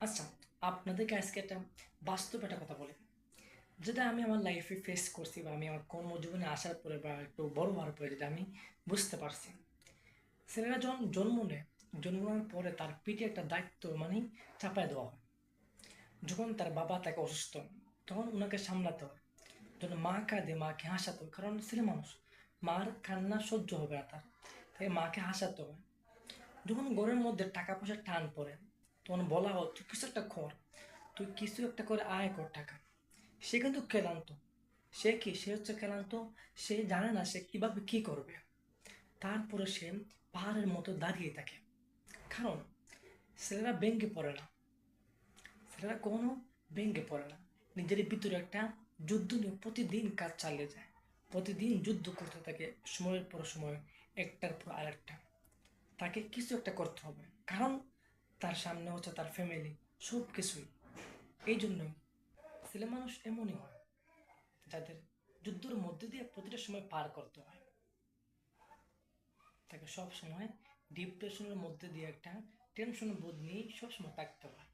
আচ্ছা, আপনাদেরকে আজকে একটা বাস্তব একটা কথা বলি। যেটা আমি আমার লাইফে ফেস করছি বা আমি আমার কর্মজীবনে আসার পরে বা একটু বড় হওয়ার পরে যেটা আমি বুঝতে পারছি। ছেলেরা যখন জন্ম নেয়, জন্ম নেওয়ার পরে তার পিঠে একটা দায়িত্ব চাপায় দেওয়া হয়। যখন তার বাবা তাকে অসুস্থ, তখন উনাকে সামলাতে হয়। যখন মা কাঁদে, মাকে হাসাতে হয়, কারণ ছেলে মানুষ, মার কান্না সহ্য হবে না তার, তাই মাকে হাসাতে হয়। যখন ঘরের মধ্যে টাকা পয়সার টান পড়ে, তখন বলা হয় তুই কিছু একটা কর, তুই কিছু একটা করে আয় কর টাকা। সে কিন্তু ক্লান্ত। সে হচ্ছে ক্লান্ত। সে জানে না সে কিভাবে কি করবে। তারপরে সে পাহাড়ের মতো দাঁড়িয়ে থাকে। কারণ ছেলেরা ভেঙে পড়ে না। ছেলেরা কখনো ভেঙে পড়ে না। নিজের ভিতরে একটা যুদ্ধ নিয়ে প্রতিদিন কাজ চালিয়ে যায়। প্রতিদিন যুদ্ধ করতে থাকে, সময়ের পর সময়, একটার পর আরেকটা। তাকে কিছু একটা করতে হবে, কারণ তার সামনে হচ্ছে তার ফ্যামিলি, সব কিছুই। এই জন্যই ছেলে মানুষ এমনই হয়, যাদের যুদ্ধের মধ্যে দিয়ে প্রতিটা সময় পার করতে হয়। তাকে সব সময় ডিপ্রেশনের মধ্যে দিয়ে একটা টেনশন বোধ নিয়েই সবসময় থাকতে হয়।